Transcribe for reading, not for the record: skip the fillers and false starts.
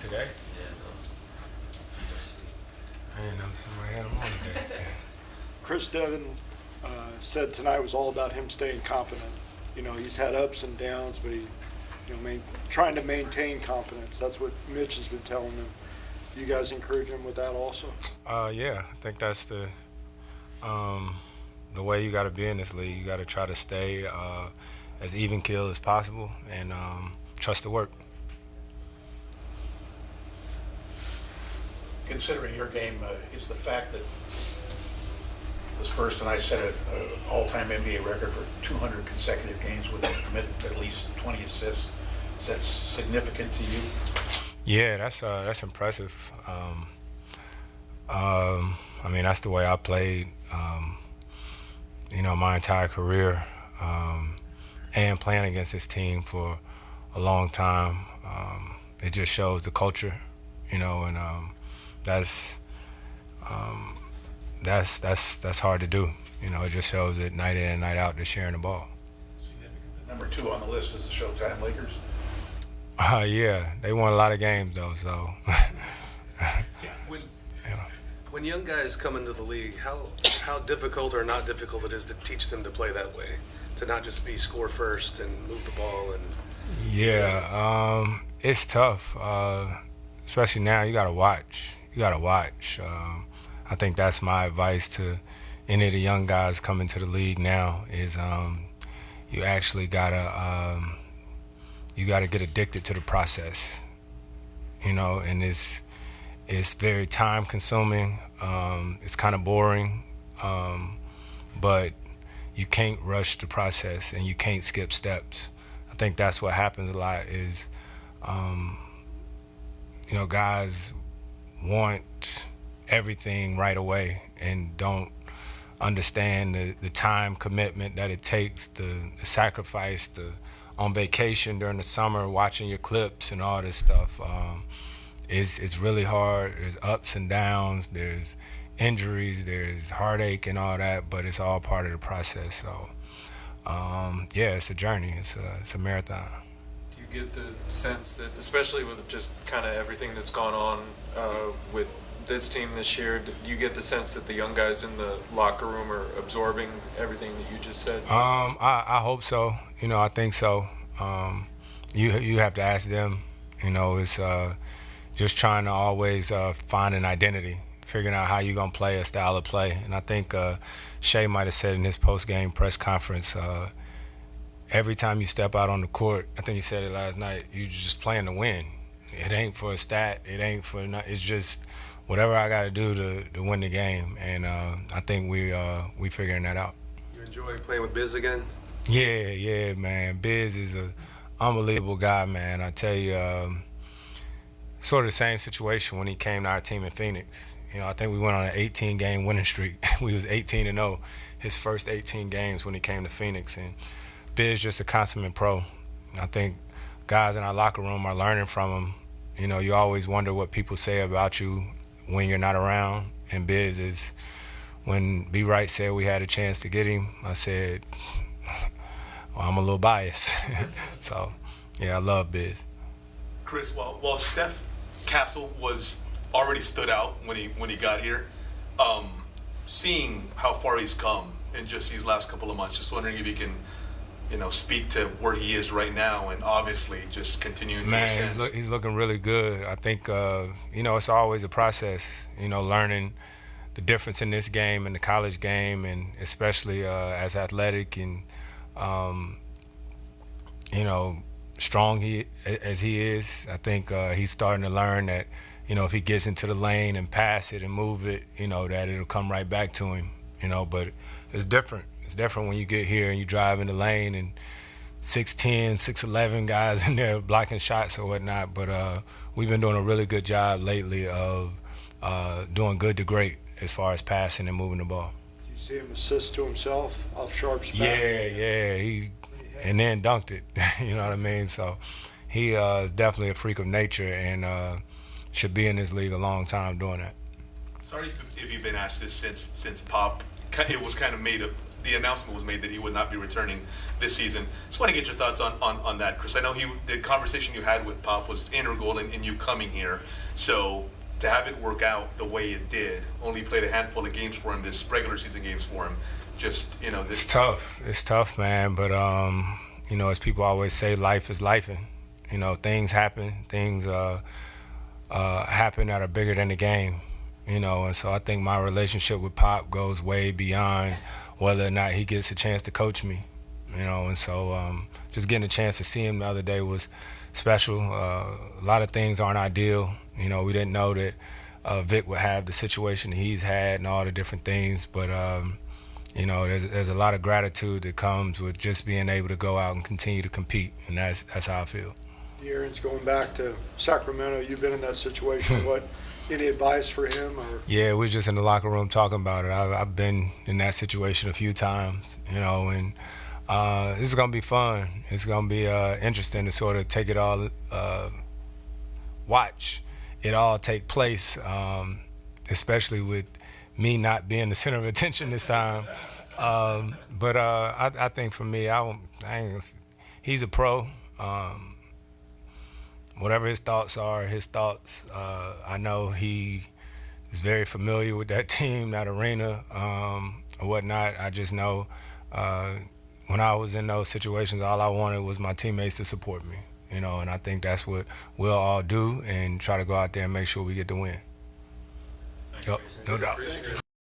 today? Yeah, I didn't know somebody had him on today. Chris Devin said tonight was all about him staying confident. You know, he's had ups and downs, but trying to maintain confidence. That's what Mitch has been telling him. You guys encourage him with that also? Yeah, I think that's the way you got to be in this league. You got to try to stay as even keel as possible and trust the work. Considering your game, is the fact that the Spurs tonight set an all-time NBA record for 200 consecutive games with at least 20 assists, is that significant to you? Yeah, that's impressive. I mean, that's the way I played, my entire career, and playing against this team for a long time. It just shows the culture, and that's hard to do. It just shows that night in and night out they're sharing the ball. Significant. Number 2 on the list is the Showtime Lakers. Yeah, they won a lot of games though. So. When young guys come into the league, how difficult or not difficult it is to teach them to play that way, to not just be score first and move the ball and. Yeah, it's tough, especially now. You gotta watch. I think that's my advice to any of the young guys coming to the league now is you actually gotta get addicted to the process, and it's very time consuming. It's kind of boring, but you can't rush the process and you can't skip steps. I think that's what happens a lot is, guys want everything right away and don't understand the time commitment that it takes, the sacrifice, on vacation during the summer, watching your clips and all this stuff. It's really hard. There's ups and downs, there's injuries, there's heartache and all that, but it's all part of the process. So, it's a journey. It's a marathon. Do you get the sense that, especially with just kind of everything that's gone on with this team this year, do you get the sense that the young guys in the locker room are absorbing everything that you just said? I hope so. I think so. You have to ask them. It's just trying to always find an identity, figuring out how you're going to play a style of play. And I think Shea might have said in his post-game press conference, every time you step out on the court, I think he said it last night, you're just playing to win. It ain't for a stat. It ain't for nothing. It's just whatever I got to do to win the game. And I think we figuring that out. You enjoy playing with Biz again? Yeah, man. Biz is an unbelievable guy, man. I tell you, sort of the same situation when he came to our team in Phoenix. I think we went on an 18-game winning streak. We was 18-0 his first 18 games when he came to Phoenix. And Biz just a consummate pro. I think guys in our locker room are learning from him. You always wonder what people say about you when you're not around. And Biz is, when B. Wright said we had a chance to get him, I said, well, I'm a little biased. So, yeah, I love Biz. Chris, while Steph Castle was already stood out when he got here, seeing how far he's come in just these last couple of months, just wondering if he can, speak to where he is right now, and obviously just continuing to ascend. He's looking really good. I think it's always a process. Learning the difference in this game and the college game, and especially as athletic and strong as he is. I think he's starting to learn that, if he gets into the lane and pass it and move it, that it'll come right back to him, but it's different. It's different when you get here and you drive in the lane and 6'10", 6'11" guys in there blocking shots or whatnot. But we've been doing a really good job lately of doing good to great as far as passing and moving the ball. Did you see him assist to himself off Sharp's back? Yeah. And then dunked it. You know what I mean? So he is definitely a freak of nature and should be in this league a long time doing that. Sorry if you've been asked this since Pop. It was kind of made the announcement was made that he would not be returning this season. Just want to get your thoughts on that, Chris. I know the conversation you had with Pop was integral in you coming here. So to have it work out the way it did, only played a handful of games for him, this regular season games for him. Just, this. It's tough. It's tough, man. But as people always say, life is lifing. Things happen. Things happen that are bigger than the game. And so I think my relationship with Pop goes way beyond whether or not he gets a chance to coach me. And so just getting a chance to see him the other day was special. A lot of things aren't ideal. We didn't know that Vic would have the situation he's had and all the different things, but there's a lot of gratitude that comes with just being able to go out and continue to compete, and that's how I feel. Aaron's going back to Sacramento. You've been in that situation. Any advice for him? Or? Yeah, we were just in the locker room talking about it. I've been in that situation a few times, and this is gonna be fun. It's gonna be interesting to sort of take it all, watch it all take place, especially with me not being the center of attention this time. But I think for me, he's a pro. Whatever his thoughts are, his thoughts. I know he is very familiar with that team, that arena, or whatnot. I just know when I was in those situations, all I wanted was my teammates to support me. And I think that's what we'll all do and try to go out there and make sure we get the win. Yep, no doubt.